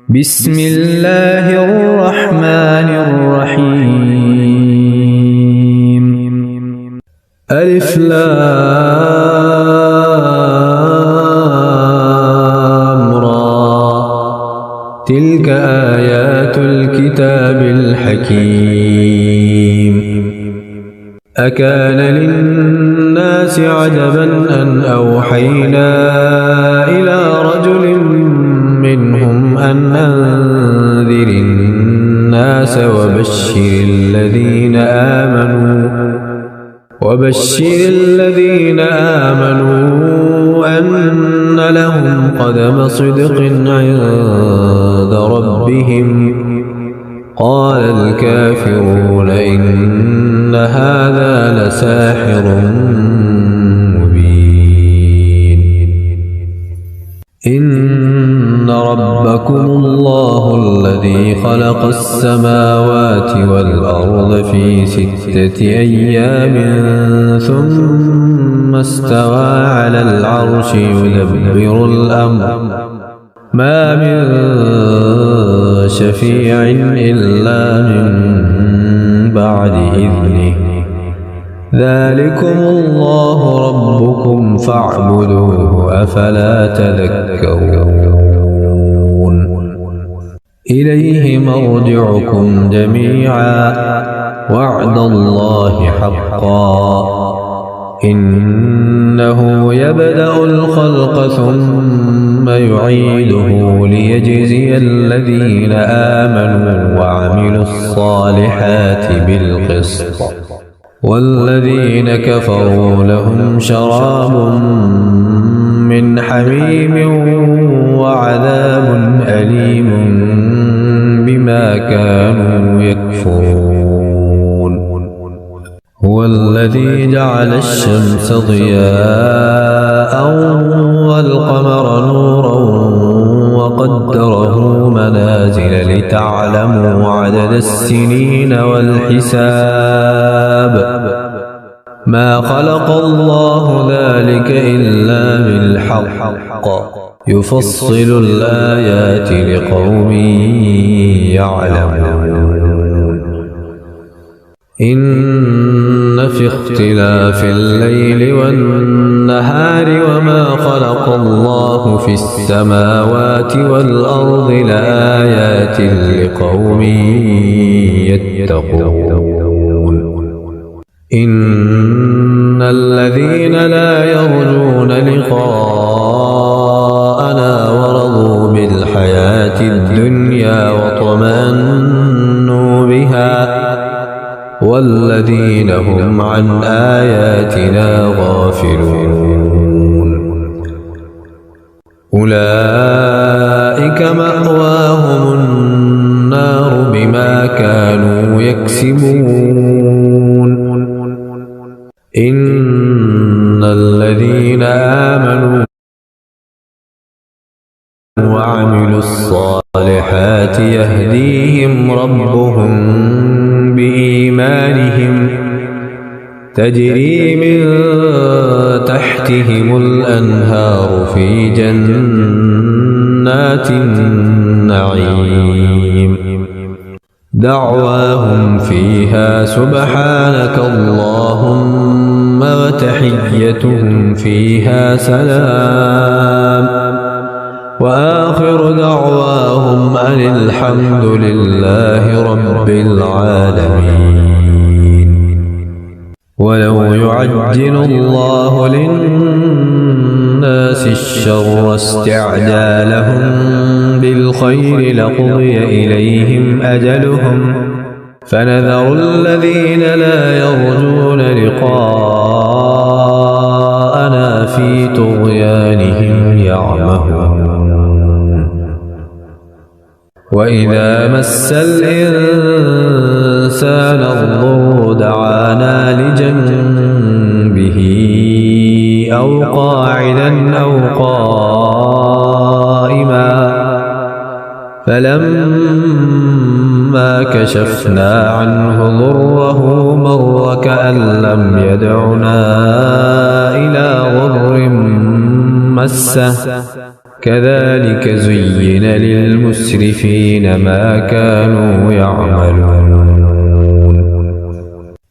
بسم الله الرحمن الرحيم. ألف لام را، تلك آيات الكتاب الحكيم. أكان للناس عجبا أن أوحينا إلى رجل منهم أن أنذر الناس وبشر الذين آمنوا أن لهم قدم صدق عند ربهم. قال الكافرون إن هذا لساحر مبين. إن ربكم الله الذي خلق السماوات والأرض في 6 أيام ثم استوى على العرش يدبر الأمر ما من شفيع إلا من بعد إذنه. ذلكم الله ربكم فاعبدوه أفلا تذكرون. إليه مرجعكم جميعا وعد الله حقا. إنه يبدأ الخلق ثم يعيده ليجزي الذين آمنوا وعملوا الصالحات بالقسط، والذين كفروا لهم شراب من حميم وعذاب أليم بما كانوا يكفرون. هو الذي جعل الشمس ضياء والقمر نورا وقدره منازل لتعلموا عدد السنين والحساب. ما خلق الله ذلك إلا بالحق يفصل الآيات لقوم يعلمون. إن في اختلاف الليل والنهار وما خلق الله في السماوات والأرض لآيات لقوم يتقون. إن الذين لا يرجون لقاءنا ورضوا بالحياة الدنيا واطمأنوا بها والذين هم عن آياتنا غافلون أولئك مأواهم النار بما كانوا يكسبون. إن الذين آمنوا وعملوا الصالحات يهديهم ربهم بإيمانهم تجري من تحتهم الأنهار في جنات النعيم. دعواهم فيها سبحانك اللهم وتحيتهم فيها سلام وآخر دعواهم أن الحمد لله رب العالمين. ولو يعجل الله للناس الشر استعجالهم بالخير لقضي إليهم أجلهم فنذر الذين لا يرجون لقاءنا في طغيانهم يعمهون. وإذا مس الإنسان الضر دعانا لجنبه أو قاعدا أو قائما فلما كشفنا عنه ضره مر كأن لم يدعنا إلى ضر مسه كذلك زين للمسرفين ما كانوا يعملون.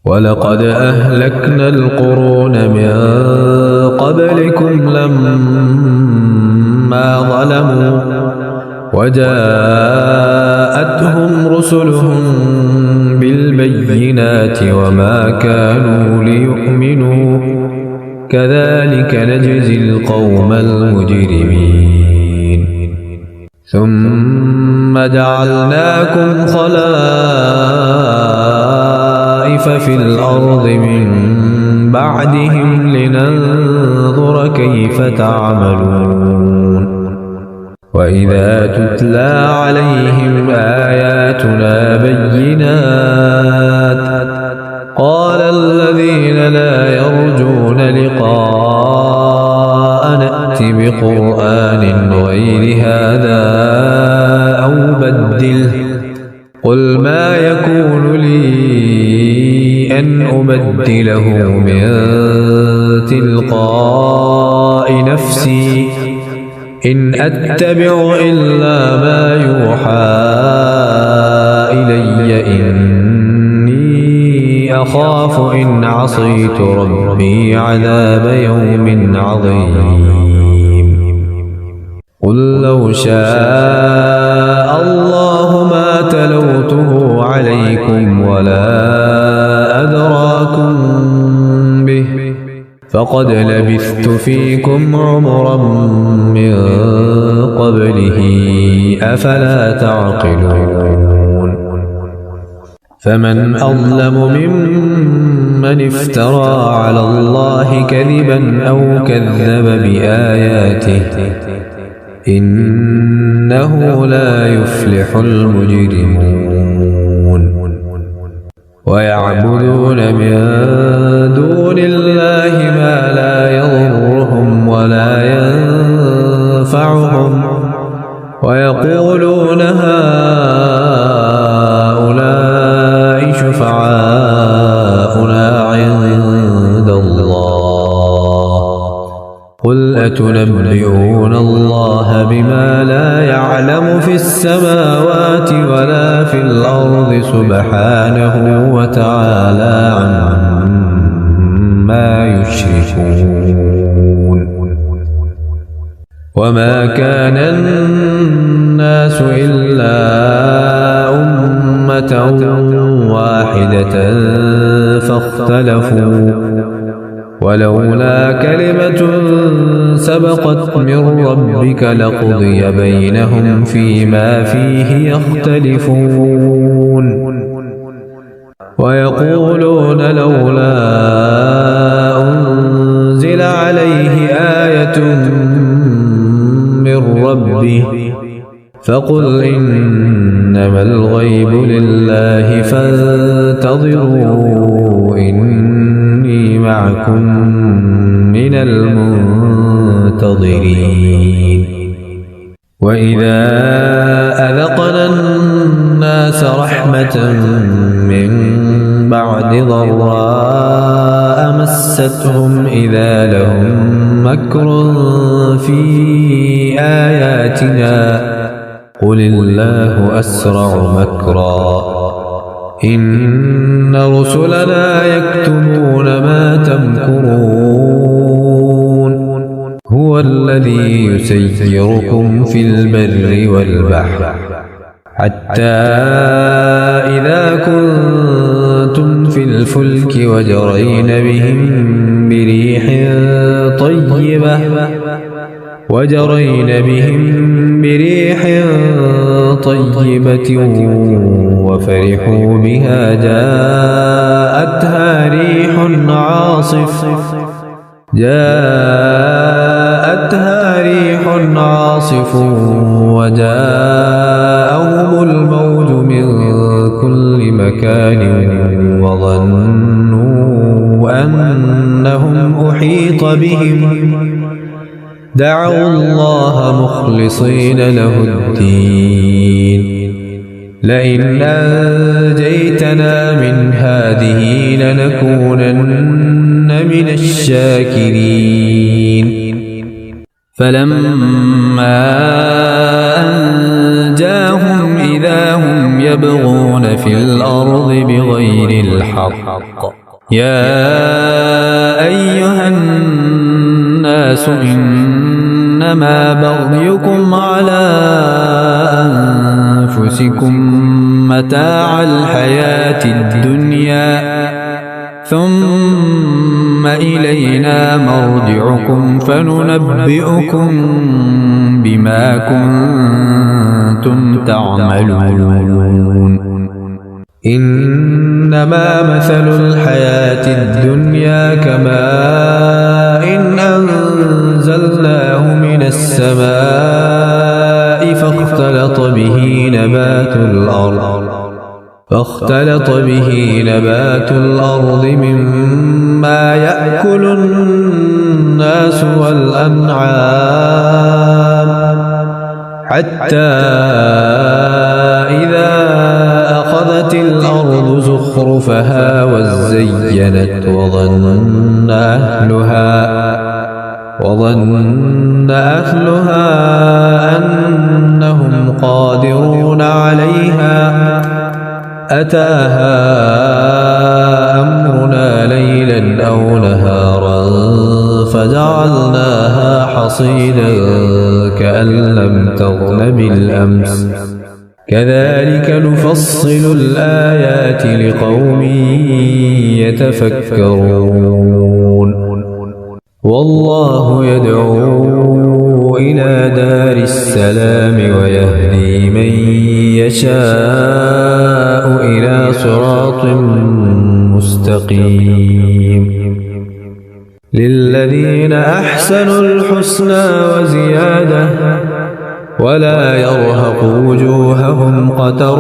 ولقد أهلكنا القرون من قبلكم لما ظلموا وجاءتهم رسلهم بالبينات وما كانوا ليؤمنوا كذلك نجزي القوم المجرمين. ثم جعلناكم خلائف في الأرض من بعدهم لننظر كيف تعملون. وإذا تتلى عليهم آياتنا بينات قال الذين لا يرجون لقاءنا ائت بقرآن غير هذا أو بدله قل ما يكون لي أن أبدله من تلقاء نفسي إن أتبع إلا ما يوحى إلي إني أخاف إن عصيت ربي عذاب يوم عظيم. قل لو شاء الله ما تلوته عليكم ولا أدراكم به فقد لبثت فيكم عمرا من قبله أفلا تعقلون. فمن أظلم ممن افترى على الله كذبا أو كذب بآياته إنه لا يفلح المجرمون. ويعبدون من دون الله ما لا يضرهم ولا ينفعهم ويقولون هؤلاء شفعاؤنا عند الله قل أتنبئون الله بما لا يعلم في السماوات ولا في الأرض سبحانه وتعالى عما يشركون. وما كان الناس إلا أمة واحدة فاختلفوا ولولا كلمة سبقت من ربك لقضي بينهم فيما فيه يختلفون. ويقولون لولا أنزل عليه آية من ربه فقل إنما الغيب لله فانتظروا إني معكم من المنتظرين. وإذا أذقنا الناس رحمة من بعد ضراء مستهم إذا لهم مكر في آياتنا قل الله أسرع مكرا إن رسلنا يكتبون ما تمكرون. هو الذي يسيركم في البر والبحر حتى إذا كنتم في الفلك وجرين بهم بريح طيبة وفرحوا بها جاءتها ريح عاصف وجاءهم الموج من كل مكان وظنوا أنهم أحيط بهم دعوا الله مخلصين له الدين لئن أنجيتنا من هذه لنكونن من الشاكرين. فلما أنجاهم إذا هم يبغون في الأرض بغير الحق يا أيها الناس إنما بغيكم على أنفسكم متاع الحياة الدنيا ثم إلينا مرجعكم فننبئكم بما كنتم تعملون إنما مثل الحياة الدنيا كماء إن أنزلناه من السماء فاختلط به نبات الأرض مما يأكل الناس والأنعام حتى إذا أخذت الأرض زخرفها وزينت وظن أهلها أنهم قادرون عليها أتاها أمرنا ليلا أو نهارا فجعلناها حصيدا كأن لم تغن بالأمس كذلك نفصل الآيات لقوم يتفكرون والله يدعو إلى دار السلام ويهدي من يشاء إلى صراط مستقيم للذين أحسنوا الحسنى وزيادة ولا يرهق وجوههم قتر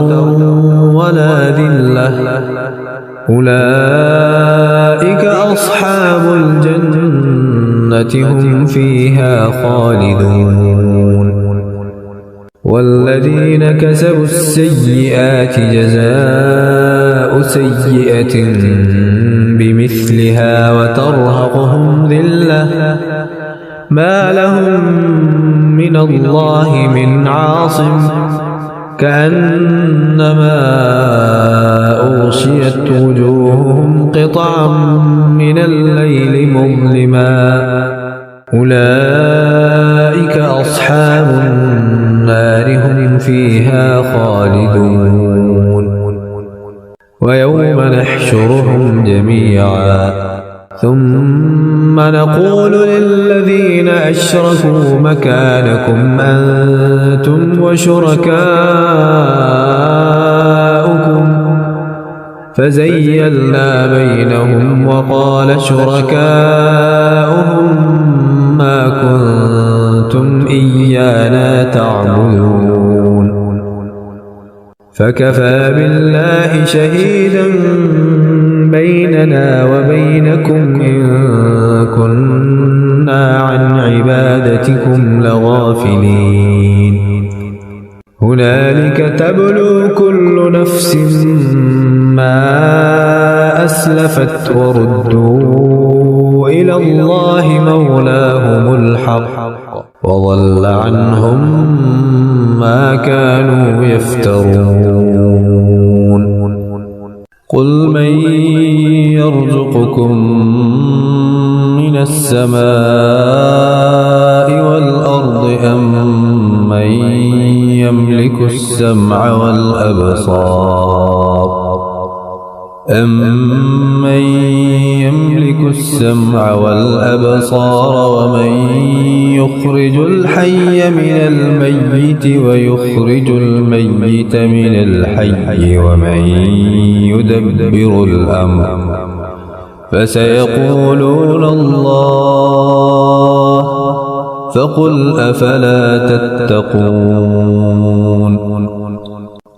ولا ذلة أولئك أصحاب الجنة هم فيها خالدون والذين كسبوا السيئات جزاء سيئة بمثلها وترهقهم ذلة ما لهم من الله من عاصم كأنما أغشيت وجوههم قطعا من الليل مظلما أولئك أصحاب النار هم فيها خالدون ويوم نحشرهم جميعا ثم نقول للذين أشركوا مكانكم أنتم وشركاؤكم فزيلنا بينهم وقال شركاؤهم ما كنتم إيانا تعبدون فكفى بالله شهيدا بيننا وبينكم إن كنا عن عبادتكم لغافلين هنالك تبلو كل نفس ما أسلفت وردوا إلى الله مولاهم الحق وضل عنهم ما كانوا يفترون قل من يرزقكم من السماء والأرض أم من يملك السمع والأبصار ومن يخرج الحي من الميت ويخرج الميت من الحي ومن يدبر الأمر فسيقولون الله فقل أفلا تتقون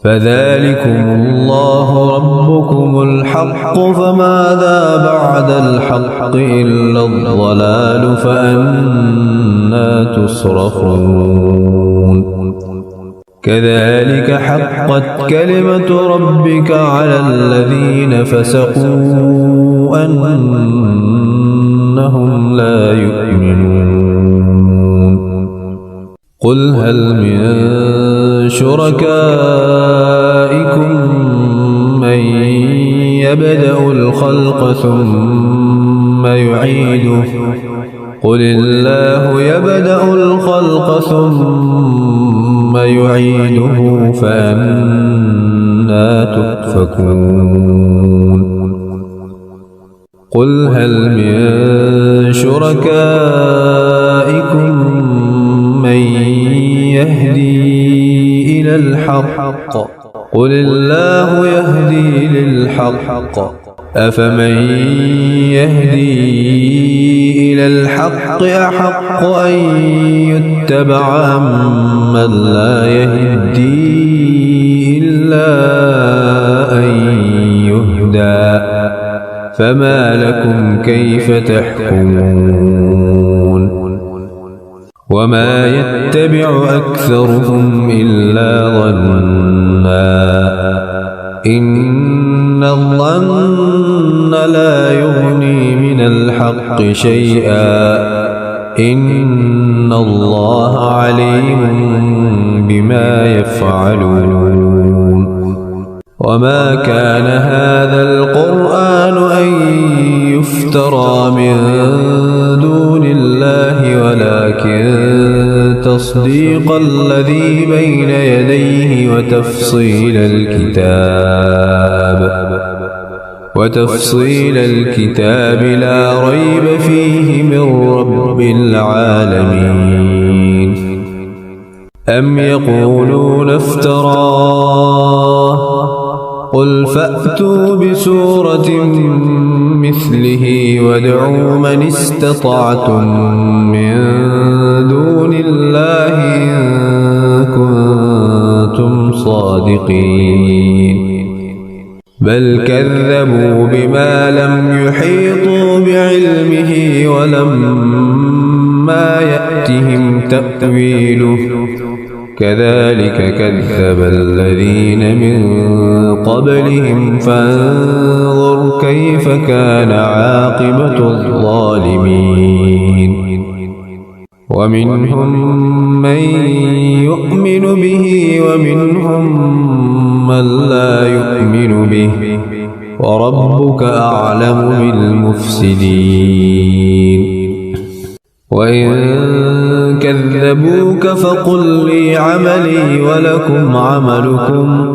فذلكم الله ربكم الحق فماذا بعد الحق إلا الضلال فأنى تصرفون كذلك حقت كلمة ربك على الذين فسقوا أنهم لا يؤمنون قل هل من شركائكم من يبدأ الخلق ثم يعيده قل الله يبدأ الخلق ثم يعيده فأنى تؤفكون قل هل من شركائكم من يهدي إلى الحق قل الله يهدي للحق أفمن يهدي إلى الحق أحق أن يتبع أمن لا يهدي إلا أن يهدى فما لكم كيف تحكمون وما يتبع أكثرهم إلا ظنا إن الظن لا يغني من الحق شيئا إن الله عليم بما يفعلون وما كان هذا القرآن أن يفترى من دون الله ولكن تصديق الذي بين يديه وتفصيل الكتاب لا ريب فيه من رب العالمين أم يقولون افتراه قل فأتوا بسورة مثله وادعوا من استطعتم من دون الله إن كنتم صادقين بل كذبوا بما لم يحيطوا بعلمه ولما يأتهم تأويله كذلك كذب الذين من قبلهم فانظر كيف كان عاقبة الظالمين ومنهم من يؤمن به ومنهم من لا يؤمن به وربك أعلم بالمفسدين وإن كذبوك فقل لي عملي ولكم عملكم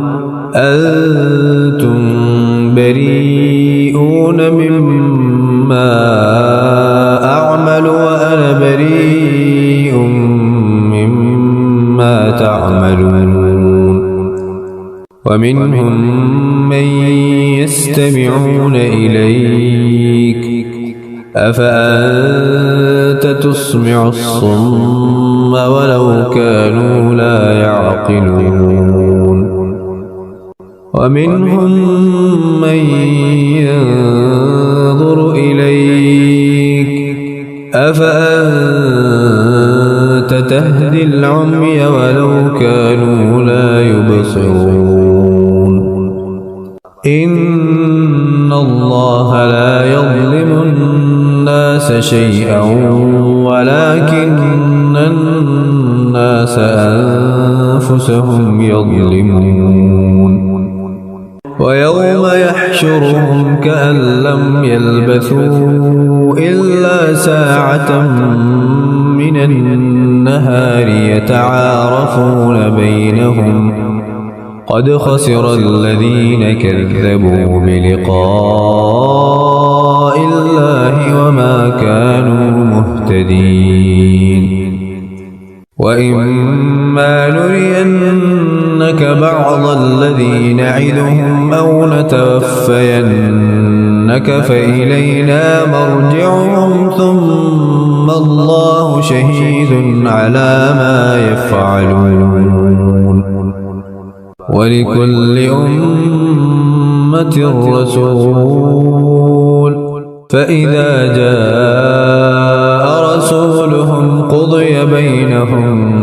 أنتم بريئون مما أعمل وأنا بريء مما تعملون ومنهم من يستمعون إليك أفأنت تسمع الصم ولو كانوا لا يعقلون ومنهم من ينظر إليك أفأنت تهدي العمي ولو كانوا لا يبصرون إن الله لا يظلم الناس شيئا ولكن الناس أنفسهم يظلمون ويوم يحشرهم كأن لم يلبثوا إلا ساعة من النهار يتعارفون بينهم قد خسر الذين كذبوا بلقاء الله وما كانوا مهتدين وإما نرينك بعض الذي نعدهم أو نتوفينك فإلينا مرجعهم ثم الله شهيد على ما يفعلون ولكل أمة رسول فإذا جاء رسولهم قضي بينهم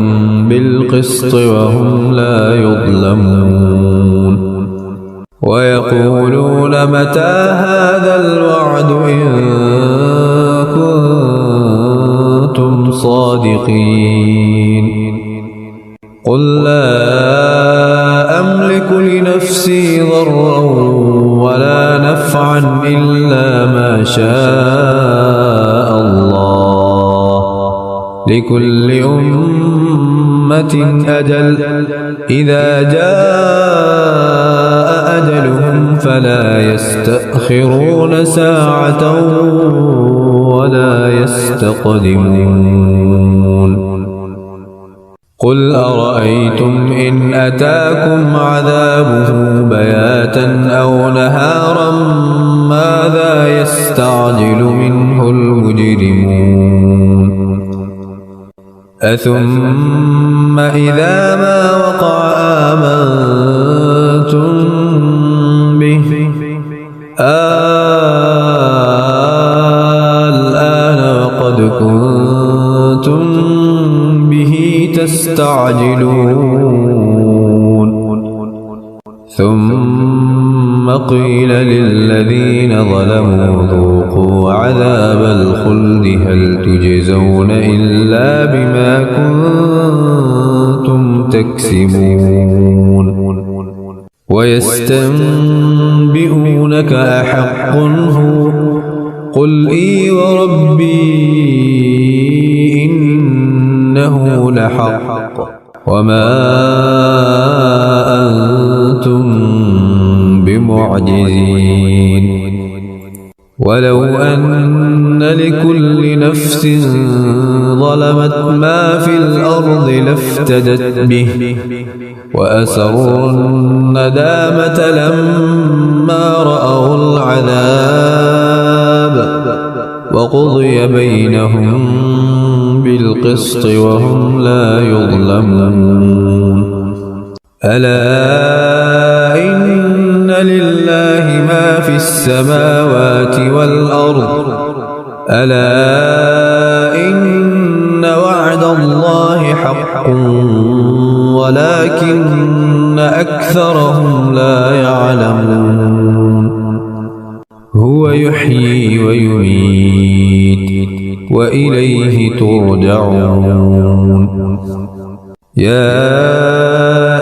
بالقسط وهم لا يظلمون ويقولون متى هذا الوعد إن كنتم صادقين قل لا أملك لنفسي ضرا ولا نفعا إلا ما شاء الله لكل أمة أجل إذا جاء أجلهم فلا يستأخرون ساعة ولا يستقدمون قل أرأيتم إن أتاكم عذابه بياتا أو نهارا ماذا يستعجل منه المجرمون أثم إذا ما وقع آمنتم به الآن وقد كنتم به تستعجلون ثم قيل للذين ظلموا ذوقوا عذاب الخلد هل تجزون إلا بما كنتم تكسبون ويستنبئونك أحق هو قل إي وربي إنه لحق وما أنتم بمعجزين ولو أن لكل نفس ظلمت ما في الأرض لافتدت به وأسروا الندامة لما رأوا العذاب وقضي بينهم بالقسط وهم لا يظلمون ألا إن لله ما في السماوات والأرض ألا إن وعد الله حق ولكن أكثرهم لا يعلمون هو يحيي ويميت وإليه ترجعون يا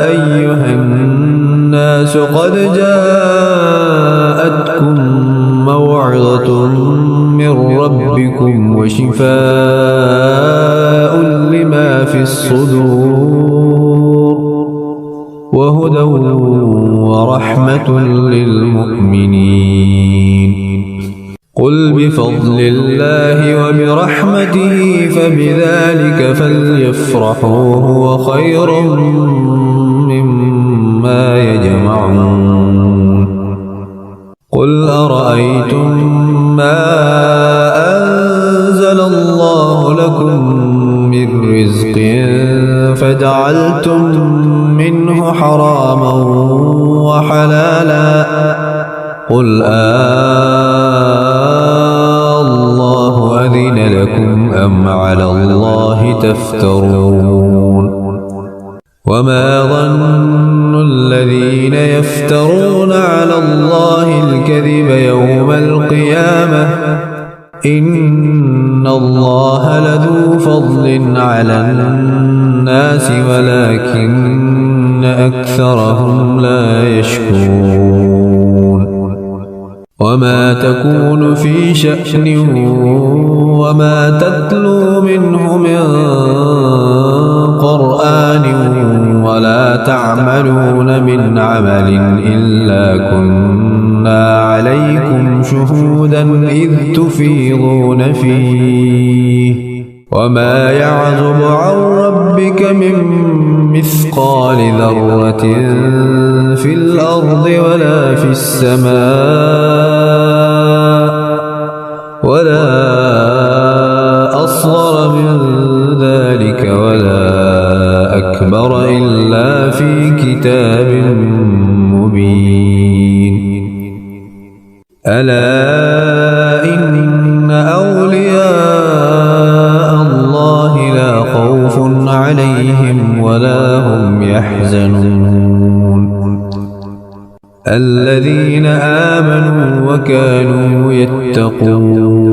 أيها الناس قد جاءتكم موعظة من ربكم وشفاء لما في الصدور وهدى ورحمة للمؤمنين قل بفضل الله وبرحمته فبذلك فليفرحوا هو خير مما يجمعون قل أرأيتم ما أنزل الله لكم من رزق فجعلتم منه حراما وحلالا قل الله أذن لكم أم على الله تفترون وما ظن الذين يفترون على الله الكذب يوم القيامة إن الله لذو فضل على الناس ولكن أكثرهم لا يشكرون وما تكون في شأن وما تتلو منه من قرآن ولا تعملون من عمل إلا كنا عليكم شهودا إذ تفيضون فيه وما يعزب عن ربك من مثقال ذرة في الأرض ولا في السماء ولا أصغر من ذلك ولا أكبر إلا في كتاب مبين ألا إن أولياء الله لا خوف عليهم ولا هم يحزنون الذين آمنوا وكانوا يتقون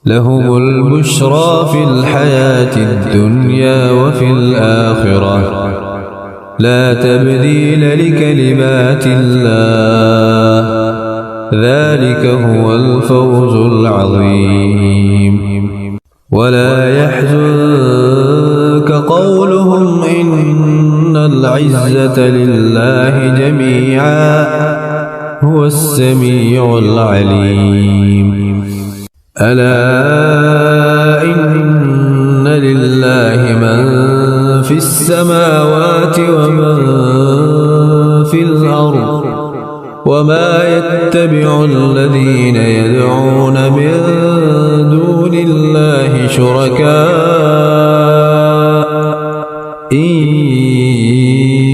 لهم البشرى في الحياة الدنيا وفي الآخرة لا تبديل لكلمات الله ذلك هو الفوز العظيم ولا يحزنك قولهم إن العزة لله جميعا هو السميع العليم ألا إن لله من في السماوات ومن في الأرض وما يتبع الذين يدعون من دون الله شركاء إن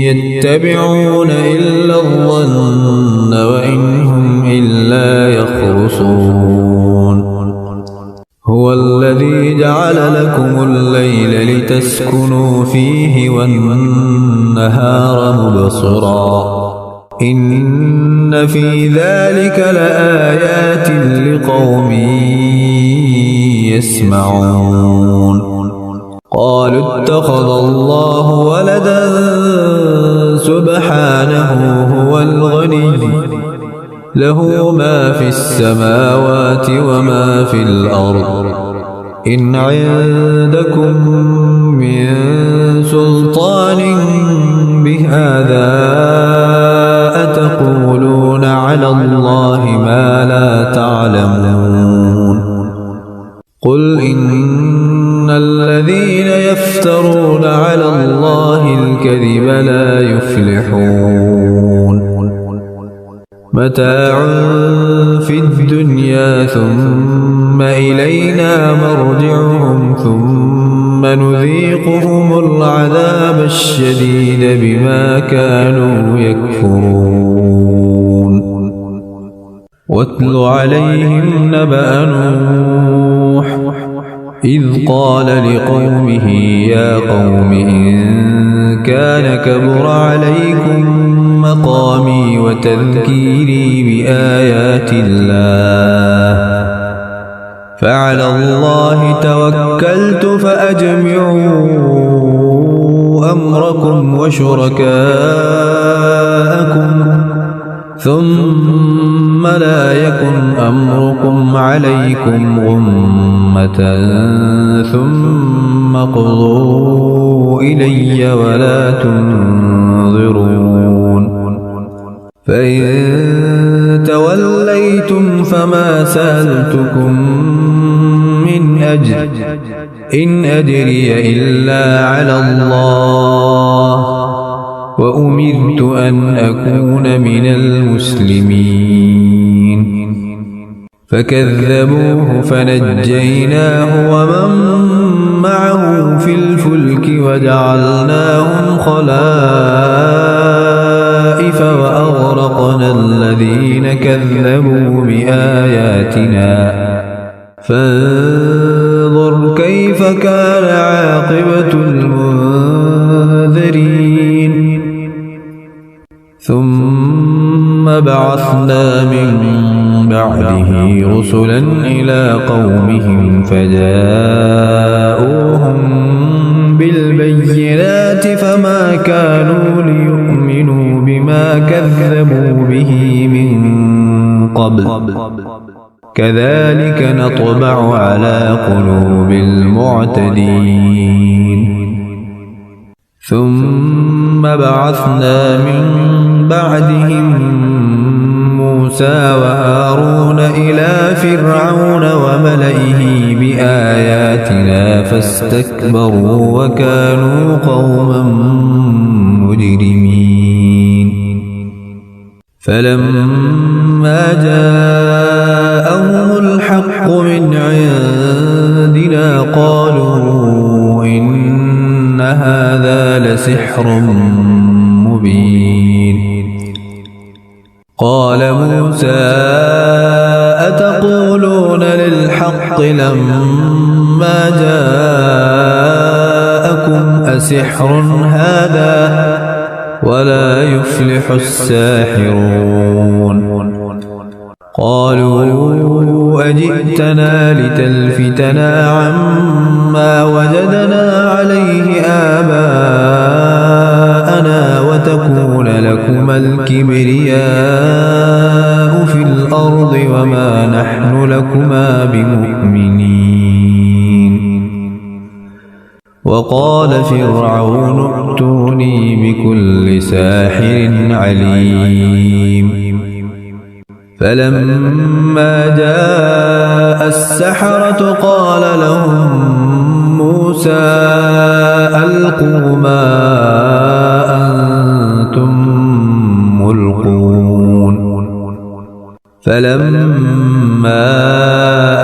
يتبعون إلا الظن وإن هم إلا يخرصون هو الذي جعل لكم الليل لتسكنوا فيه والنهار مبصرا إن في ذلك لآيات لقوم يسمعون قالوا اتخذ الله ولدا سبحانه هو الغني له ما في السماوات وما في الأرض إن عندكم من سلطان بهذا أتقولون على الله ما لا تعلمون قل إن الذين يفترون على الله الكذب لا يفلحون متاع في الدنيا ثم إلينا مرجعهم ثم نذيقهم العذاب الشديد بما كانوا يكفرون واتل عليهم نبأ نوح إذ قال لقومه يا قوم إن كان كبر عليكم مقامي وتذكيري بآيات الله فعلى الله توكلت فأجمعوا أمركم وشركاءكم ثم لا يكن أمركم عليكم غمة ثم اقضوا إلي ولا تنظرون فإن توليتم فما سألتكم من أجر إن أجري إلا على الله وأمرت أن أكون من المسلمين فكذبوه فنجيناه ومن معه في الفلك وجعلناهم خلائف وأغرقنا الذين كذبوا بآياتنا فانظر كيف كان عاقبة المنذرين ثم بعثنا من بعده رسلا إلى قومهم فجاءوهم بالبينات فما كانوا ليؤمنوا بما كذبوا به من قبل كذلك نطبع على قلوب المعتدين ثم بعثنا من بعدهم موسى وهارون إلى فرعون وملئه بآياتنا فاستكبروا وكانوا قوما مجرمين فلما جاءهم الحق من عندنا قالوا إن هذا لسحر مبين قال موسى أتقولون للحق لما جاءكم أسحر هذا ولا يفلح الساحرون قالوا أجئتنا لتلفتنا عما وجدنا عليه آباءنا وتكون لكما الكبرياء في الأرض وما نحن لكما بمؤمنين. وقال فرعون ائتوني بكل ساحر عليم. فلما جاء السحرة قال لهم موسى ألقوا ما أنتم ملقون. فلما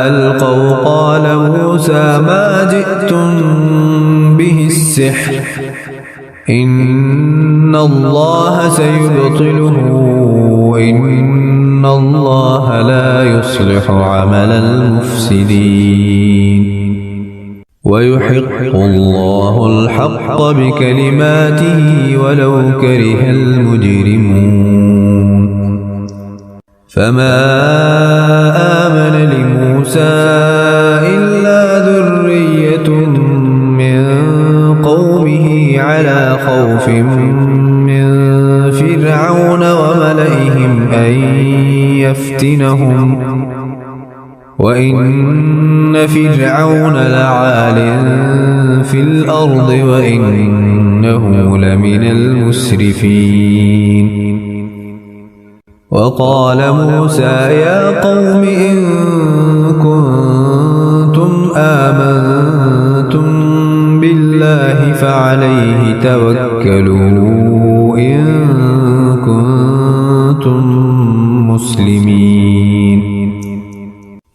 ألقوا قال موسى ما جئتم به السحر إن الله سيبطله إن الله لا يصلح عمل المفسدين. ويحق الله الحق بكلماته ولو كره المجرمون. فما آمن لموسى إلا ذرية من قومه على خوف من فرعون وملئهم أن يفتنهم وإن فرعون لعال في الأرض وإنه لمن المسرفين. وقال موسى يا قوم إن كنتم آمنتم بالله فعليه توكلوا إن كنتم مسلمين.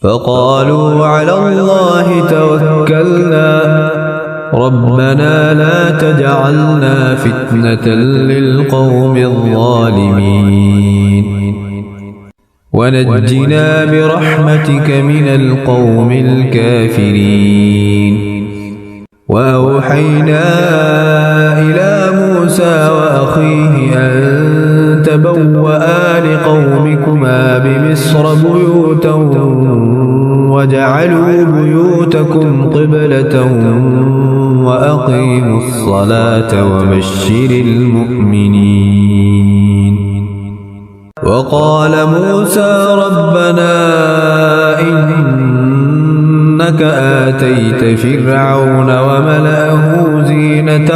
فقالوا على الله توكلنا ربنا لا تجعلنا فتنة للقوم الظالمين ونجنا برحمتك من القوم الكافرين. وأوحينا إلى موسى وأخيه أن تبوأ لقومكما بمصر بيوتا وجعلوا بيوتكم قبلة وأقيموا الصلاة وبشر المؤمنين. وقال موسى ربنا إنك آتيت فرعون وملأه زينة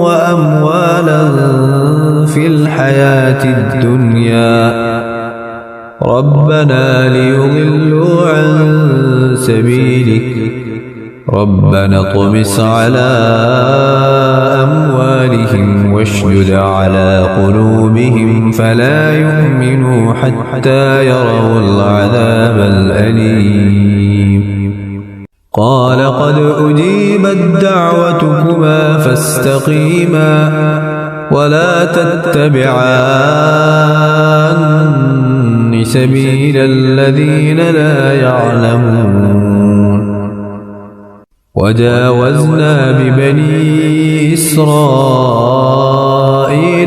وأموالا في الحياة الدنيا ربنا ليضلوا عن سبيلك ربنا اطمس على أموالهم واشدد على قلوبهم فلا يؤمنوا حتى يروا العذاب الأليم. قال قد أجيبت دعوتكما فاستقيما ولا تتبعان سبيل الذين لا يعلمون. وجاوزنا ببني إسرائيل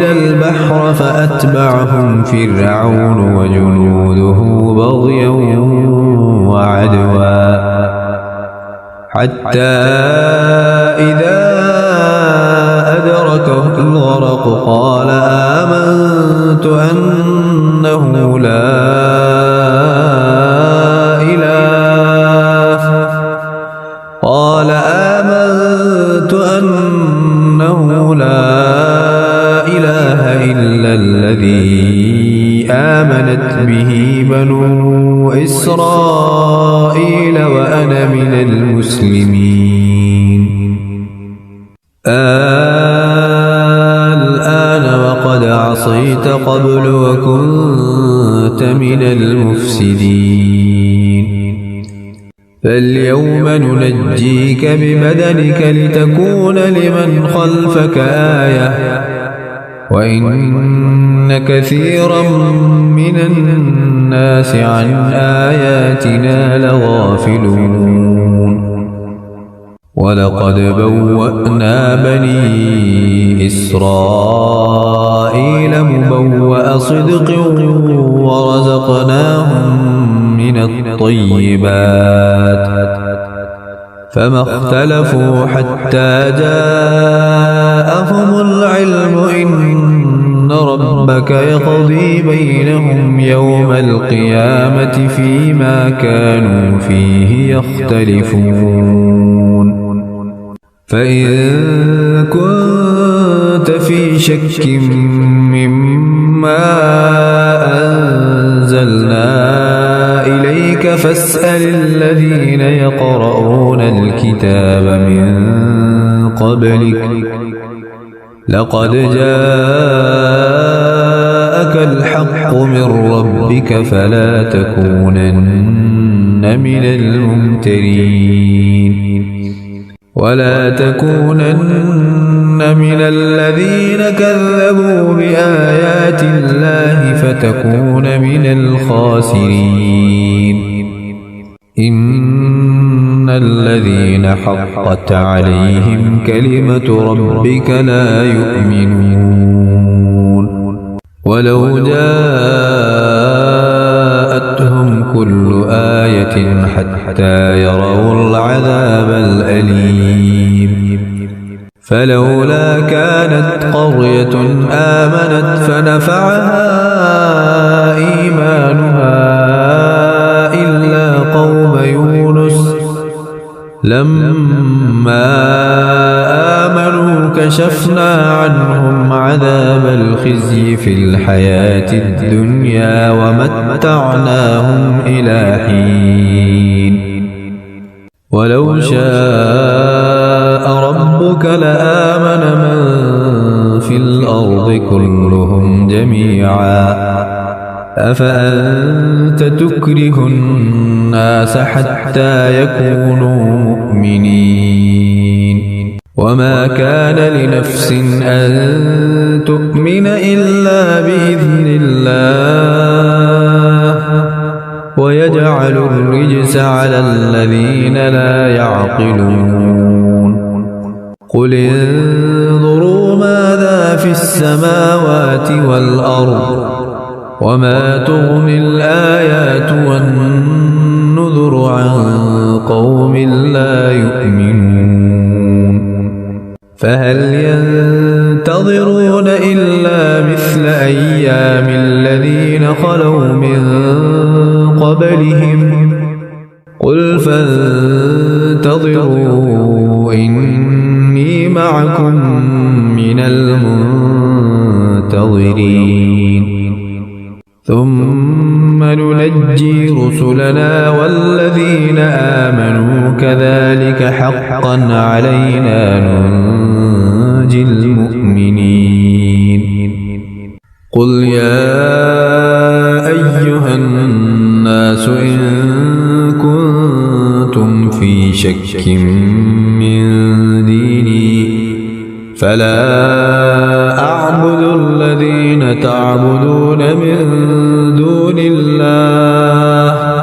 البحر فأتبعهم فرعون وجنوده بغيا وعدوا حتى إذا أدركه الغرق قال آمنت أنه لا إله إلا الذي آمنت به بنو إسرائيل وأنا من المسلمين. الآن وقد عصيت قبل وكنت من المفسدين فاليوم ننجيك ببدنك لتكون لمن خلفك آية وإن كثيرا من الناس عن آياتنا لغافلون. ولقد بوأنا بني إسرائيل مبوأ صدق ورزقناهم من الطيبات فما اختلفوا حتى جاءهم العلم إن ربك يقضي بينهم يوم القيامة فيما كانوا فيه يختلفون فإن كنت في شك مما أنزلنا إليك فاسأل الذين يقرؤون الكتاب من قبلك لقد جاءك الحق من ربك فلا تكونن من الممترين ولا تكونن من الذين كذبوا بآيات الله فتكون من الخاسرين إن الذين حقت عليهم كلمة ربك لا يؤمنون ولو جاءتهم كل آية حتى يروا العذاب الأليم فلولا كانت قرية آمنت فنفعها إيمانها إلا قوم يونس لما آمنوا كشفنا عنهم عذاب الخزي في الحياة الدنيا ومتعناهم إلى حين ولو شاء ربك لآمن من في الأرض كلهم جميعا أفأنت تكره الناس حتى يكونوا مؤمنين وما كان لنفس أن تؤمن إلا بإذن الله ويجعل الرجس على الذين لا يعقلون قل انظروا ماذا في السماوات والأرض وما تغني الآيات والنذر عن قوم لا يؤمنون فهل ينتظرون إلا مثل أيام الذين خلوا من قبلهم قل فانتظروا إني معكم من المنتظرين ثم ننجي رسلنا والذين آمنوا كذلك حقا علينا ننجي المؤمنين قل يا أيها الناس إن كنتم في شك من ديني فلا أعبد الذين تعبدون من دون الله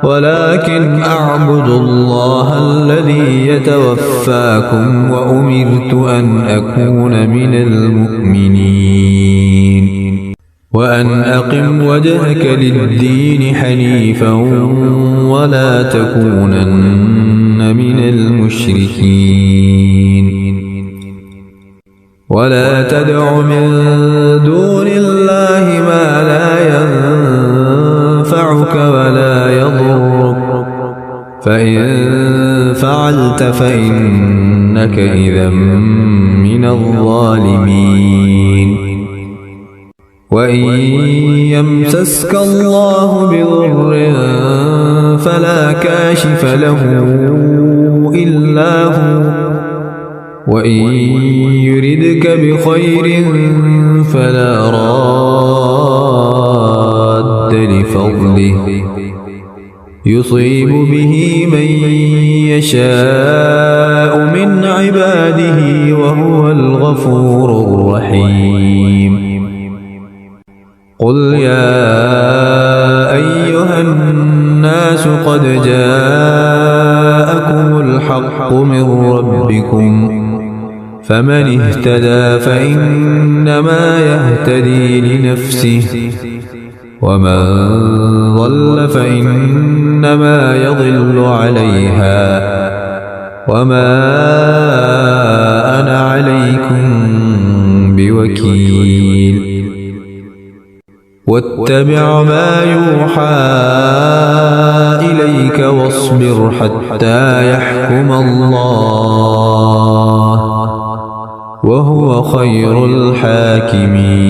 ولكن أعبد الله الذي يتوفاكم وأمرت أن أكون من المؤمنين وأن أقم وجهك للدين حنيفا ولا تكونن من المشركين ولا تدع من دون الله ما لا ينفعك ولا يضرك فإن فعلت فإنك إذا من الظالمين وإن يمسسك الله بضر فلا كاشف له إلا هو وإن يردك بخير فلا راد لفضله يصيب به من يشاء من عباده وهو الغفور الرحيم قل يا أيها الناس قد جاءكم الحق من ربكم فمن اهتدى فإنما يهتدي لنفسه ومن ضل فإنما يضل عليها وما أنا عليكم بوكيل واتبع ما يوحى إليك واصبر حتى يحكم الله وهو خير الحاكمين